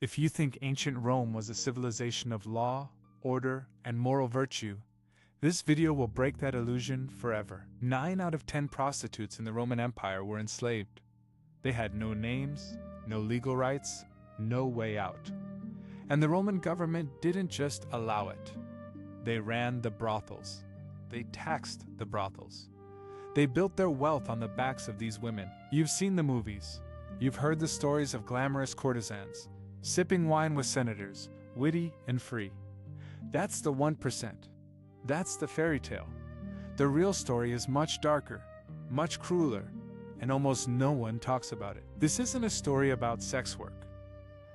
If you think ancient Rome was a civilization of law, order, and moral virtue, this video will break that illusion forever. 9 out of 10 prostitutes in the Roman Empire were enslaved. They had no names, no legal rights, no way out. And the Roman government didn't just allow it. They ran the brothels. They taxed the brothels. They built their wealth on the backs of these women. You've seen the movies. You've heard the stories of glamorous courtesans, sipping wine with senators, witty and free. That's the 1%. That's the fairy tale. The real story is much darker, much crueler, and almost no one talks about it. This isn't a story about sex work.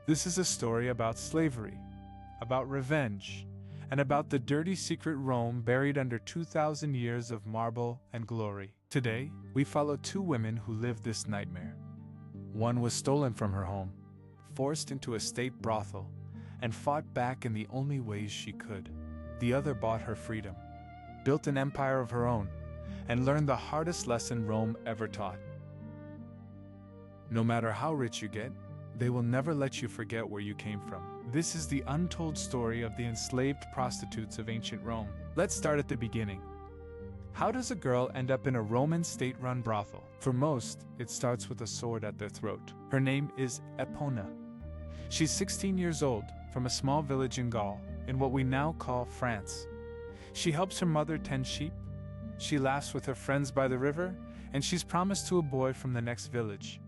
This is a story about slavery, about revenge, and about the dirty secret Rome buried under 2,000 years of marble and glory. Today, we follow 2 women who lived this nightmare. One was stolen from her home, forced into a state brothel, and fought back in the only ways she could. The other bought her freedom, built an empire of her own, and learned the hardest lesson Rome ever taught. No matter how rich you get, they will never let you forget where you came from. This is the untold story of the enslaved prostitutes of ancient Rome. Let's start at the beginning. How does a girl end up in a Roman state-run brothel? For most, it starts with a sword at their throat. Her name is Epona. She's 16 years old, from a small village in Gaul, in what we now call France. She helps her mother tend sheep, she laughs with her friends by the river, and she's promised to a boy from the next village.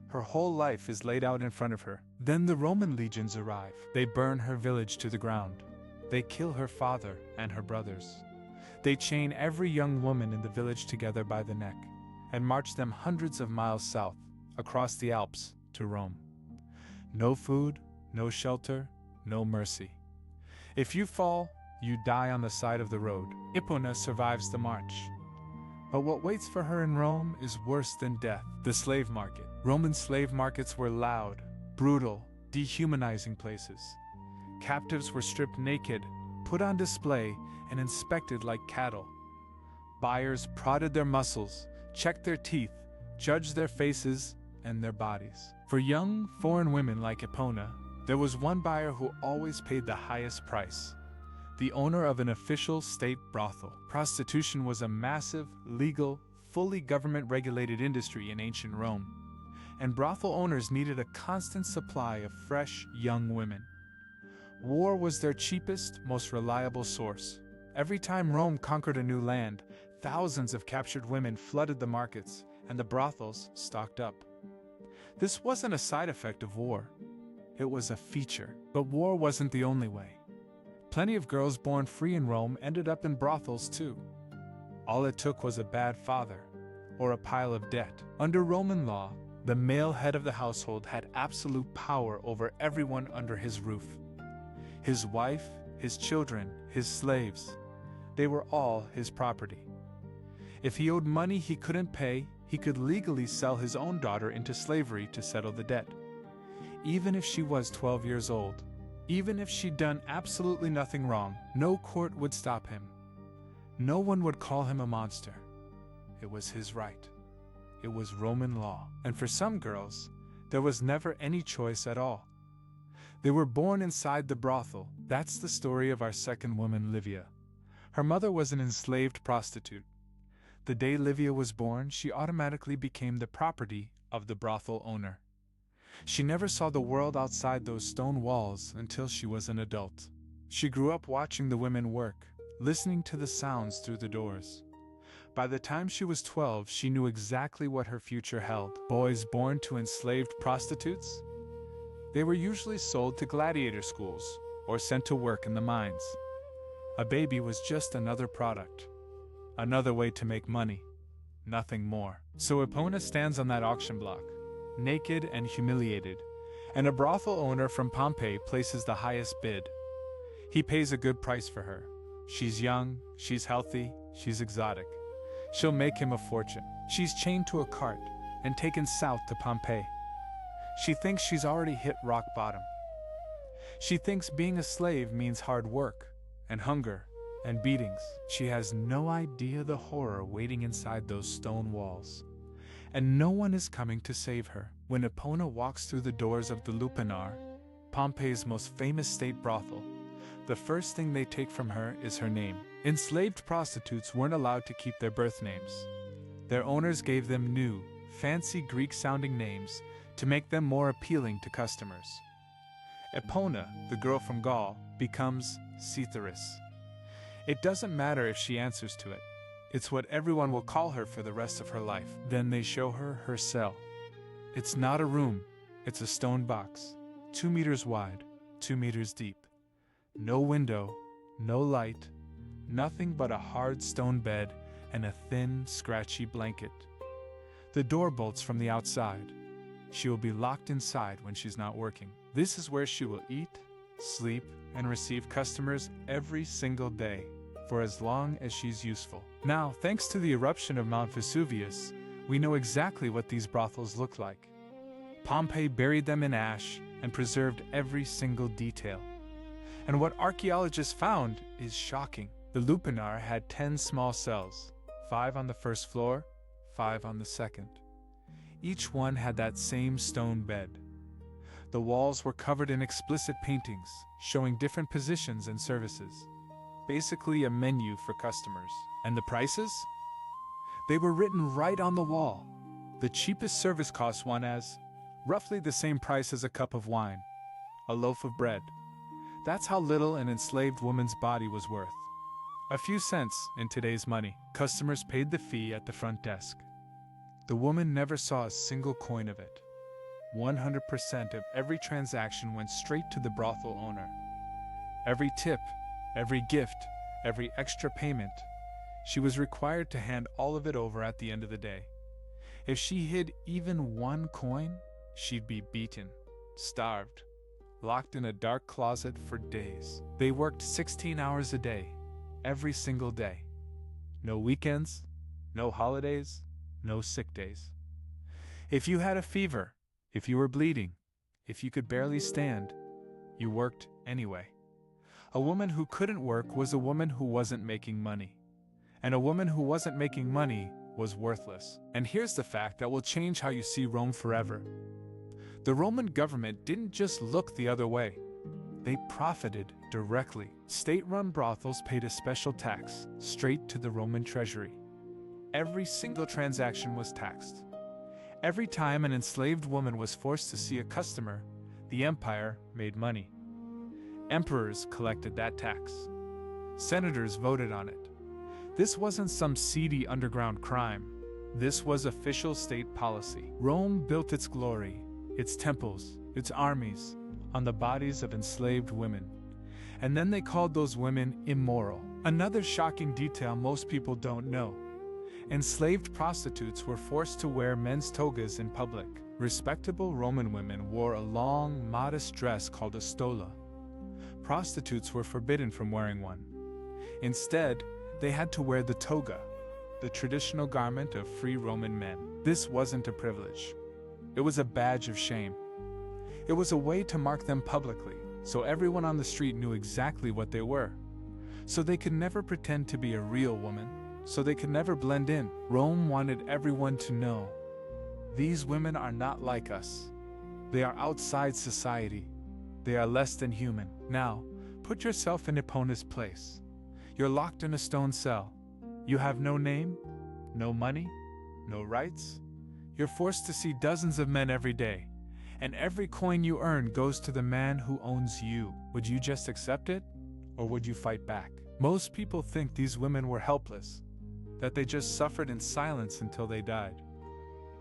Her whole life is laid out in front of her. Then the Roman legions arrive. They burn her village to the ground. They kill her father and her brothers. They chain every young woman in the village together by the neck, and march them hundreds of miles south, across the Alps, to Rome. No food, no shelter, no mercy. If you fall, you die on the side of the road. Epona survives the march. But what waits for her in Rome is worse than death. The slave market. Roman slave markets were loud, brutal, dehumanizing places. Captives were stripped naked, put on display, and inspected like cattle. Buyers prodded their muscles, checked their teeth, judged their faces and their bodies. For young, foreign women like Epona, there was one buyer who always paid the highest price: the owner of an official state brothel. Prostitution was a massive, legal, fully government-regulated industry in ancient Rome, and brothel owners needed a constant supply of fresh, young women. War was their cheapest, most reliable source. Every time Rome conquered a new land, thousands of captured women flooded the markets, and the brothels stocked up. This wasn't a side effect of war. It was a feature. But war wasn't the only way. Plenty of girls born free in Rome ended up in brothels too. All it took was a bad father, or a pile of debt. Under Roman law, the male head of the household had absolute power over everyone under his roof. His wife, his children, his slaves, they were all his property. If he owed money he couldn't pay, he could legally sell his own daughter into slavery to settle the debt. Even if she was 12 years old, even if she'd done absolutely nothing wrong, no court would stop him. No one would call him a monster. It was his right. It was Roman law. And for some girls, there was never any choice at all. They were born inside the brothel. That's the story of our second woman, Livia. Her mother was an enslaved prostitute. The day Livia was born, she automatically became the property of the brothel owner. She never saw the world outside those stone walls until she was an adult. She grew up watching the women work, listening to the sounds through the doors. By the time she was 12, she knew exactly what her future held. Boys born to enslaved prostitutes? They were usually sold to gladiator schools or sent to work in the mines. A baby was just another product, another way to make money, nothing more. So Epona stands on that auction block, naked and humiliated, and a brothel owner from Pompeii places the highest bid. He pays a good price for her. She's young, she's healthy, she's exotic. She'll make him a fortune. She's chained to a cart and taken south to Pompeii. She thinks she's already hit rock bottom. She thinks being a slave means hard work and hunger and beatings. She has no idea the horror waiting inside those stone walls. And no one is coming to save her. When Epona walks through the doors of the Lupanar, Pompeii's most famous state brothel, the first thing they take from her is her name. Enslaved prostitutes weren't allowed to keep their birth names. Their owners gave them new, fancy Greek-sounding names to make them more appealing to customers. Epona, the girl from Gaul, becomes Cetheris. It doesn't matter if she answers to it. It's what everyone will call her for the rest of her life. Then they show her her cell. It's not a room, it's a stone box, 2 meters wide, 2 meters deep. No window, no light, nothing but a hard stone bed and a thin, scratchy blanket. The door bolts from the outside. She will be locked inside when she's not working. This is where she will eat, sleep, and receive customers every single day, for as long as she's useful. Now, thanks to the eruption of Mount Vesuvius, we know exactly what these brothels look like. Pompeii buried them in ash and preserved every single detail. And what archaeologists found is shocking. The Lupanar had 10 small cells, 5 on the first floor, 5 on the second. Each one had that same stone bed. The walls were covered in explicit paintings, showing different positions and services. Basically a menu for customers. And the prices? They were written right on the wall. The cheapest service cost one as roughly the same price as a cup of wine, a loaf of bread. That's how little an enslaved woman's body was worth. A few cents in today's money. Customers paid the fee at the front desk. The woman never saw a single coin of it. 100% of every transaction went straight to the brothel owner. Every tip, every gift, every extra payment, she was required to hand all of it over at the end of the day. If she hid even one coin, she'd be beaten, starved, locked in a dark closet for days. They worked 16 hours a day, every single day. No weekends, no holidays, no sick days. If you had a fever, if you were bleeding, if you could barely stand, you worked anyway. A woman who couldn't work was a woman who wasn't making money. And a woman who wasn't making money was worthless. And here's the fact that will change how you see Rome forever. The Roman government didn't just look the other way. They profited directly. State-run brothels paid a special tax straight to the Roman treasury. Every single transaction was taxed. Every time an enslaved woman was forced to see a customer, the empire made money. Emperors collected that tax. Senators voted on it. This wasn't some seedy underground crime. This was official state policy. Rome built its glory, its temples, its armies, on the bodies of enslaved women. And then they called those women immoral. Another shocking detail most people don't know. Enslaved prostitutes were forced to wear men's togas in public. Respectable Roman women wore a long, modest dress called a stola. Prostitutes were forbidden from wearing one. Instead, they had to wear the toga, the traditional garment of free Roman men. This wasn't a privilege. It was a badge of shame. It was a way to mark them publicly, so everyone on the street knew exactly what they were. So they could never pretend to be a real woman, so they could never blend in. Rome wanted everyone to know, these women are not like us. They are outside society. They are less than human. Now, put yourself in Epona's place. You're locked in a stone cell. You have no name, no money, no rights. You're forced to see dozens of men every day, and every coin you earn goes to the man who owns you. Would you just accept it, or would you fight back? Most people think these women were helpless, that they just suffered in silence until they died.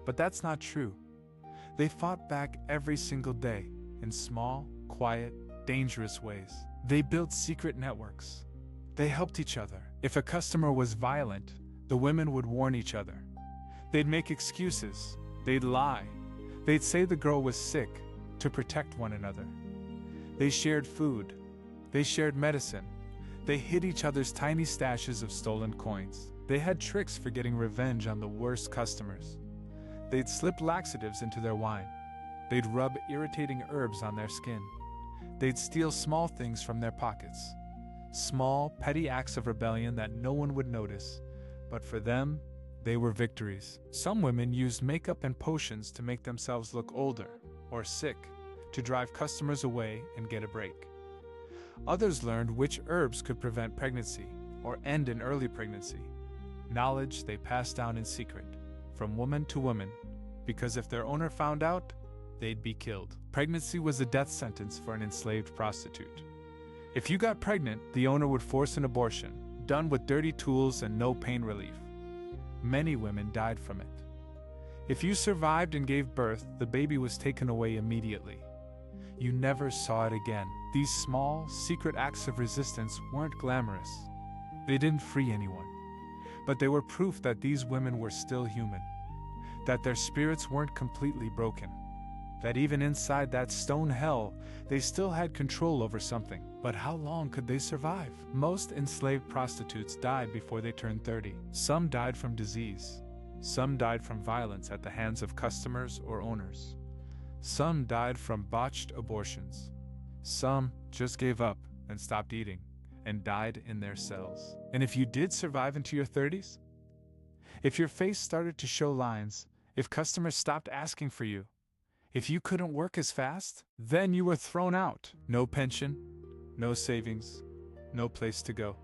But that's not true. They fought back every single day, in small, quiet, dangerous ways. They built secret networks. They helped each other. If a customer was violent, the women would warn each other. They'd make excuses. They'd lie. They'd say the girl was sick to protect one another. They shared food. They shared medicine. They hid each other's tiny stashes of stolen coins. They had tricks for getting revenge on the worst customers. They'd slip laxatives into their wine. They'd rub irritating herbs on their skin. They'd steal small things from their pockets. Small, petty acts of rebellion that no one would notice, but for them, they were victories. Some women used makeup and potions to make themselves look older or sick. to drive customers away and get a break. Others learned which herbs could prevent pregnancy or end an early pregnancy. Knowledge they passed down in secret, from woman to woman, because if their owner found out, they'd be killed. Pregnancy was a death sentence for an enslaved prostitute. If you got pregnant, the owner would force an abortion, done with dirty tools and no pain relief. Many women died from it. If you survived and gave birth, the baby was taken away immediately. You never saw it again. These small, secret acts of resistance weren't glamorous. They didn't free anyone. But they were proof that these women were still human, that their spirits weren't completely broken, that even inside that stone hell, they still had control over something. But how long could they survive? Most enslaved prostitutes died before they turned 30. Some died from disease. Some died from violence at the hands of customers or owners. Some died from botched abortions. Some just gave up and stopped eating and died in their cells. And if you did survive into your 30s, if your face started to show lines, if customers stopped asking for you, if you couldn't work as fast, then you were thrown out. No pension, no savings, no place to go.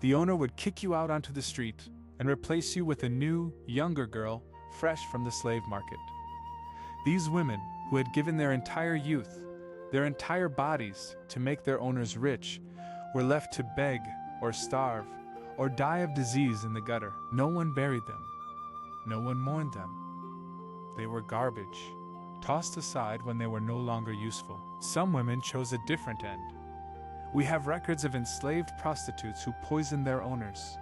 The owner would kick you out onto the street and replace you with a new, younger girl, fresh from the slave market. These women, who had given their entire youth, their entire bodies to make their owners rich, were left to beg or starve or die of disease in the gutter. No one buried them. No one mourned them. They were garbage, tossed aside when they were no longer useful. Some women chose a different end. We have records of enslaved prostitutes who poisoned their owners,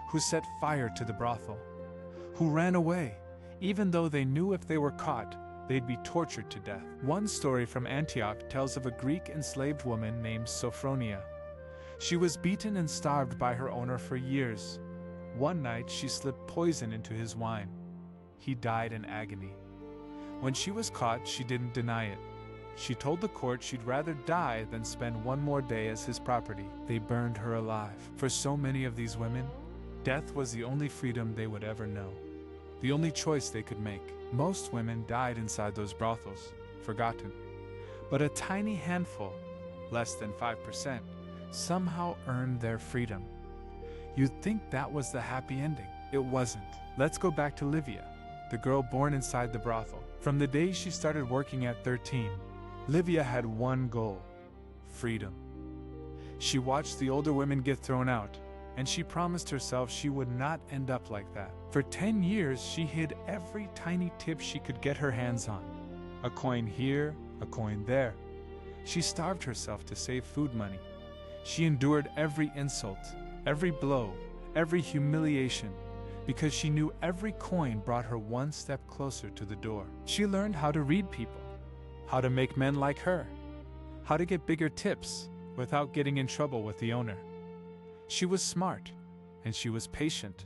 who set fire to the brothel, who ran away, even though they knew if they were caught, they'd be tortured to death. One story from Antioch tells of a Greek enslaved woman named Sophronia. She was beaten and starved by her owner for years. One night, she slipped poison into his wine. He died in agony. When she was caught, she didn't deny it. She told the court she'd rather die than spend one more day as his property. They burned her alive. For so many of these women, death was the only freedom they would ever know, the only choice they could make. Most women died inside those brothels, forgotten. But a tiny handful, less than 5%, somehow earned their freedom. You'd think that was the happy ending. It wasn't. Let's go back to Livia, the girl born inside the brothel. From the day she started working at 13, Livia had one goal: freedom. She watched the older women get thrown out, and she promised herself she would not end up like that. For 10 years, she hid every tiny tip she could get her hands on. A coin here, a coin there. She starved herself to save food money. She endured every insult, every blow, every humiliation, because she knew every coin brought her one step closer to the door. She learned how to read people, how to make men like her, how to get bigger tips without getting in trouble with the owner. She was smart, and she was patient,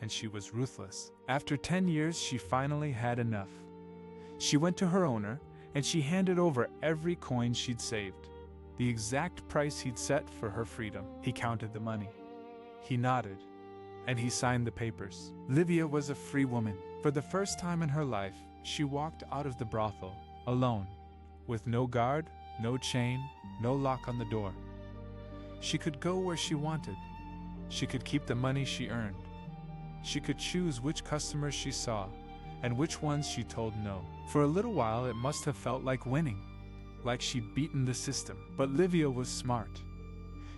and she was ruthless. After 10 years, she finally had enough. She went to her owner, and she handed over every coin she'd saved, the exact price he'd set for her freedom. He counted the money. He nodded, and he signed the papers. Livia was a free woman. For the first time in her life, she walked out of the brothel, alone, with no guard, no chain, no lock on the door. She could go where she wanted. She could keep the money she earned. She could choose which customers she saw, and which ones she told no. For a little while, it must have felt like winning, like she'd beaten the system. But Livia was smart.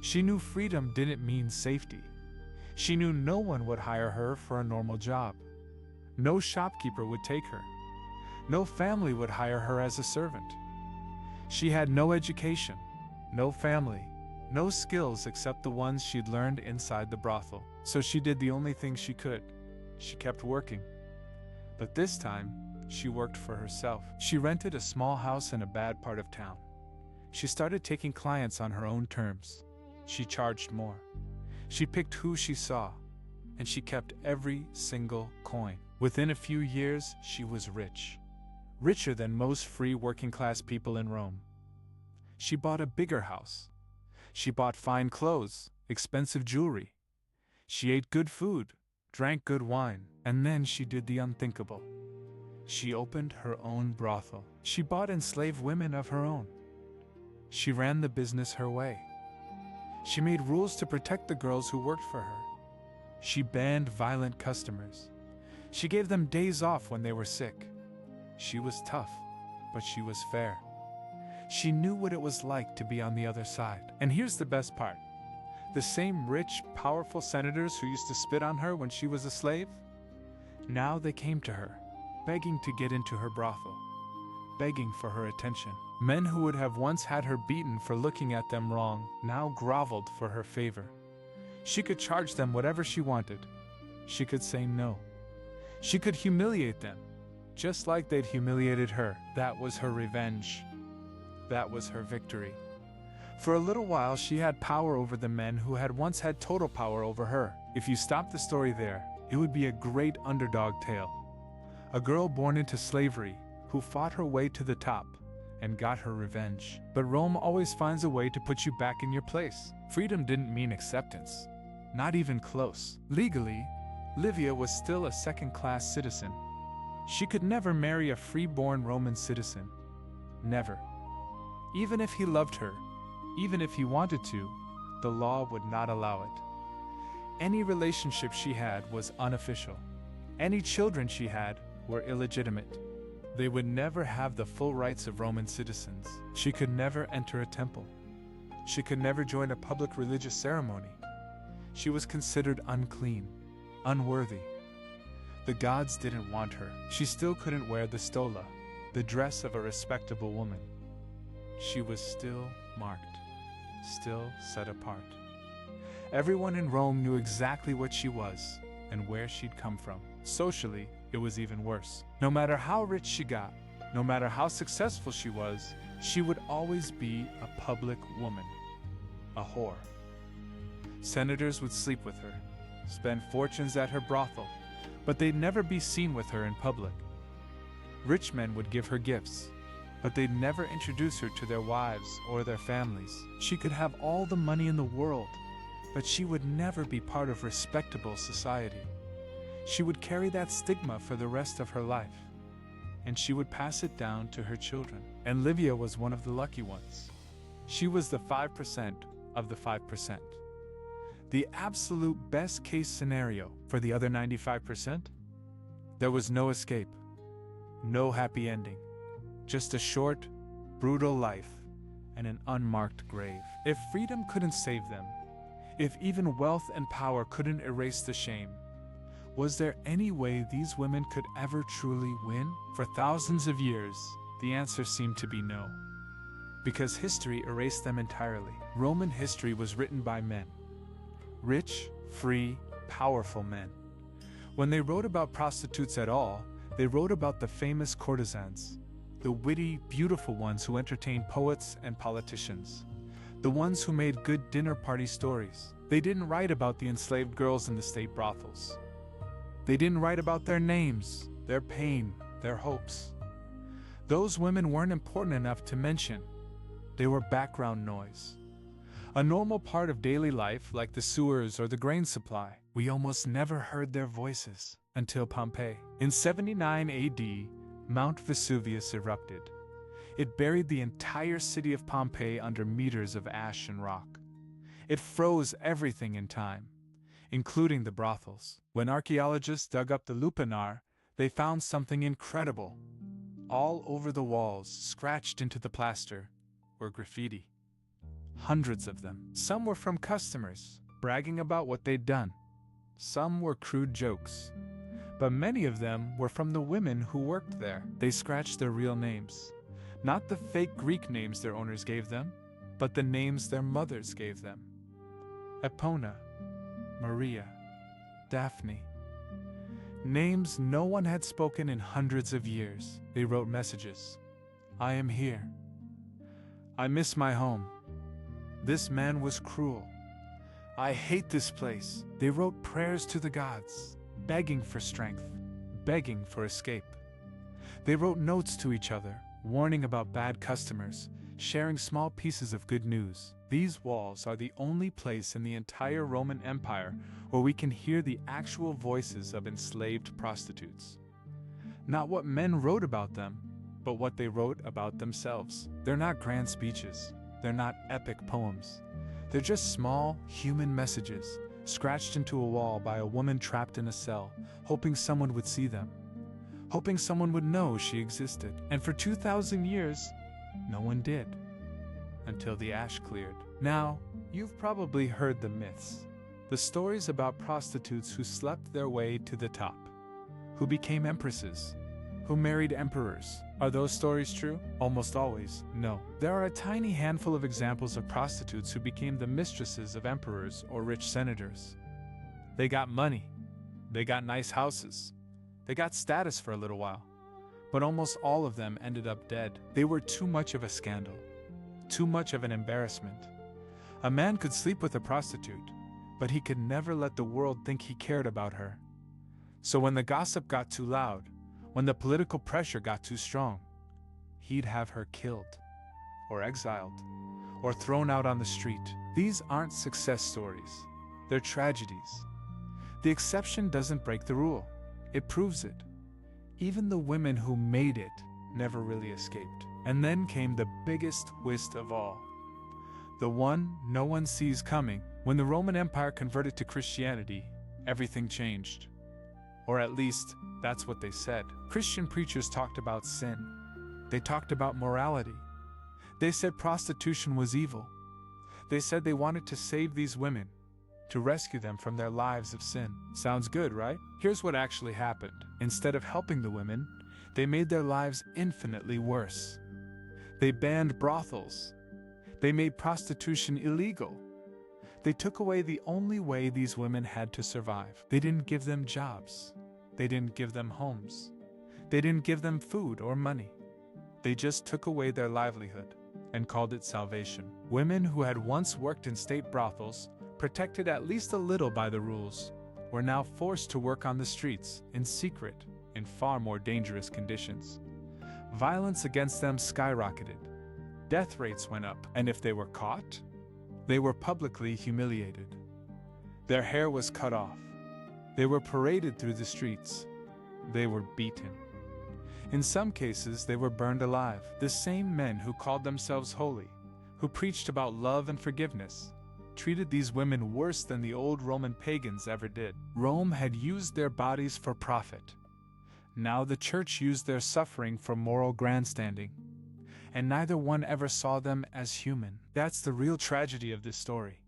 She knew freedom didn't mean safety. She knew no one would hire her for a normal job. No shopkeeper would take her. No family would hire her as a servant. She had no education, no family, no skills except the ones she'd learned inside the brothel. So she did the only thing she could. She kept working. But this time, she worked for herself. She rented a small house in a bad part of town. She started taking clients on her own terms. She charged more. She picked who she saw, and she kept every single coin. Within a few years, she was rich. Richer than most free working-class people in Rome. She bought a bigger house. She bought fine clothes, expensive jewelry. She ate good food, drank good wine, and then she did the unthinkable. She opened her own brothel. She bought enslaved women of her own. She ran the business her way. She made rules to protect the girls who worked for her. She banned violent customers. She gave them days off when they were sick. She was tough, but she was fair. She knew what it was like to be on the other side. And here's the best part. The same rich, powerful senators who used to spit on her when she was a slave, now they came to her, begging to get into her brothel, begging for her attention. Men who would have once had her beaten for looking at them wrong now groveled for her favor. She could charge them whatever she wanted. She could say no. She could humiliate them, just like they'd humiliated her. That was her revenge. That was her victory. For a little while, she had power over the men who had once had total power over her. If you stop the story there, it would be a great underdog tale. A girl born into slavery who fought her way to the top and got her revenge. But Rome always finds a way to put you back in your place. Freedom didn't mean acceptance. Not even close. Legally, Livia was still a second-class citizen. She could never marry a free-born Roman citizen. Never. Even if he loved her, even if he wanted to, the law would not allow it. Any relationship she had was unofficial. Any children she had were illegitimate. They would never have the full rights of Roman citizens. She could never enter a temple. She could never join a public religious ceremony. She was considered unclean, unworthy. The gods didn't want her. She still couldn't wear the stola, the dress of a respectable woman. She was still marked, still set apart. Everyone in Rome knew exactly what she was and where she'd come from. Socially, it was even worse. No matter how rich she got, no matter how successful she was, she would always be a public woman, a whore. Senators would sleep with her, spend fortunes at her brothel, but they'd never be seen with her in public. Rich men would give her gifts, but they'd never introduce her to their wives or their families. She could have all the money in the world, but she would never be part of respectable society. She would carry that stigma for the rest of her life, and she would pass it down to her children. And Livia was one of the lucky ones. She was the 5% of the 5%. The absolute best case scenario. For the other 95%, there was no escape, no happy ending, just a short, brutal life and an unmarked grave. If freedom couldn't save them, if even wealth and power couldn't erase the shame, was there any way these women could ever truly win? For thousands of years, the answer seemed to be no. Because history erased them entirely. Roman history was written by men. Rich, free, powerful men. When they wrote about prostitutes at all, they wrote about the famous courtesans, the witty, beautiful ones who entertained poets and politicians, the ones who made good dinner party stories. They didn't write about the enslaved girls in the state brothels. They didn't write about their names, their pain, their hopes. Those women weren't important enough to mention. They were background noise. A normal part of daily life, like the sewers or the grain supply. We almost never heard their voices until Pompeii. In 79 AD, Mount Vesuvius erupted. It buried the entire city of Pompeii under meters of ash and rock. It froze everything in time, including the brothels. When archaeologists dug up the Lupanar, they found something incredible. All over the walls, scratched into the plaster, were graffiti. Hundreds of them. Some were from customers, bragging about what they'd done. Some were crude jokes. But many of them were from the women who worked there. They scratched their real names. Not the fake Greek names their owners gave them, but the names their mothers gave them. Epona, Maria, Daphne. Names no one had spoken in hundreds of years. They wrote messages. I am here. I miss my home. This man was cruel. I hate this place. They wrote prayers to the gods, begging for strength, begging for escape. They wrote notes to each other, warning about bad customers, sharing small pieces of good news. These walls are the only place in the entire Roman Empire where we can hear the actual voices of enslaved prostitutes. Not what men wrote about them, but what they wrote about themselves. They're not grand speeches. They're not epic poems. They're just small, human messages, scratched into a wall by a woman trapped in a cell, hoping someone would see them, hoping someone would know she existed. And for 2,000 years, no one did. Until the ash cleared. Now, you've probably heard the myths. The stories about prostitutes who slept their way to the top, who became empresses, who married emperors. Are those stories true? Almost always, no. There are a tiny handful of examples of prostitutes who became the mistresses of emperors or rich senators. They got money. They got nice houses. They got status for a little while. But almost all of them ended up dead. They were too much of a scandal. Too much of an embarrassment. A man could sleep with a prostitute, but he could never let the world think he cared about her. So when the gossip got too loud, when the political pressure got too strong, he'd have her killed, or exiled, or thrown out on the street. These aren't success stories. They're tragedies. The exception doesn't break the rule. It proves it. Even the women who made it never really escaped. And then came the biggest twist of all. The one no one sees coming. When the Roman Empire converted to Christianity, everything changed. Or at least, that's what they said. Christian preachers talked about sin. They talked about morality. They said prostitution was evil. They said they wanted to save these women, to rescue them from their lives of sin. Sounds good, right? Here's what actually happened. Instead of helping the women, they made their lives infinitely worse. They banned brothels. They made prostitution illegal. They took away the only way these women had to survive. They didn't give them jobs. They didn't give them homes. They didn't give them food or money. They just took away their livelihood and called it salvation. Women who had once worked in state brothels, protected at least a little by the rules, were now forced to work on the streets, in secret, in far more dangerous conditions. Violence against them skyrocketed. Death rates went up, and if they were caught, they were publicly humiliated. Their hair was cut off. They were paraded through the streets. They were beaten. In some cases, they were burned alive. The same men who called themselves holy, who preached about love and forgiveness, treated these women worse than the old Roman pagans ever did. Rome had used their bodies for profit. Now the church used their suffering for moral grandstanding. And neither one ever saw them as human. That's the real tragedy of this story.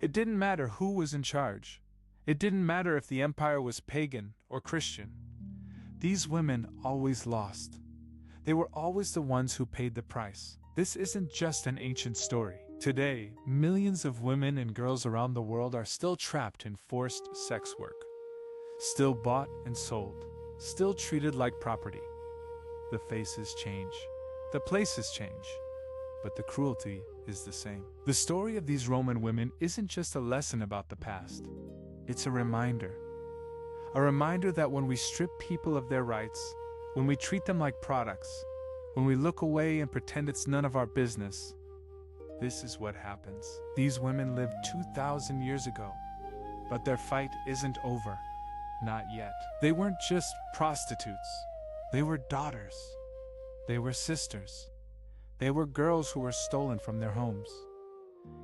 It didn't matter who was in charge. It didn't matter if the empire was pagan or Christian. These women always lost. They were always the ones who paid the price. This isn't just an ancient story. Today, millions of women and girls around the world are still trapped in forced sex work. Still bought and sold. Still treated like property. The faces change. The places change. But the cruelty is the same. The story of these Roman women isn't just a lesson about the past. It's a reminder. A reminder that when we strip people of their rights, when we treat them like products, when we look away and pretend it's none of our business, this is what happens. These women lived 2,000 years ago, but their fight isn't over. Not yet. They weren't just prostitutes. They were daughters. They were sisters. They were girls who were stolen from their homes.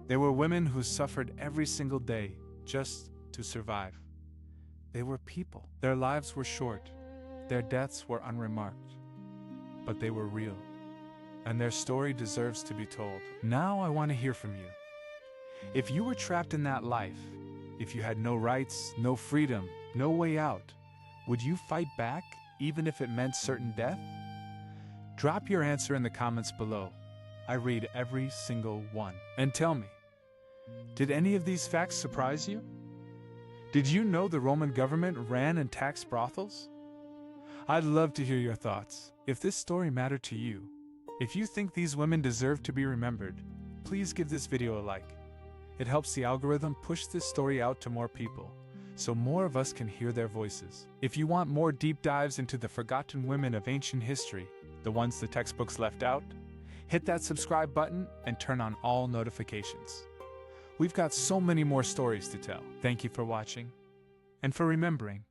They were women who suffered every single day just to survive. They were people. Their lives were short. Their deaths were unremarked. But they were real. And their story deserves to be told. Now I want to hear from you. If you were trapped in that life, if you had no rights, no freedom, no way out, would you fight back even if it meant certain death? Drop your answer in the comments below. I read every single one. And tell me, did any of these facts surprise you? Did you know the Roman government ran and taxed brothels? I'd love to hear your thoughts. If this story mattered to you, if you think these women deserve to be remembered, please give this video a like. It helps the algorithm push this story out to more people, so more of us can hear their voices. If you want more deep dives into the forgotten women of ancient history, the ones the textbooks left out, hit that subscribe button and turn on all notifications. We've got so many more stories to tell. Thank you for watching and for remembering.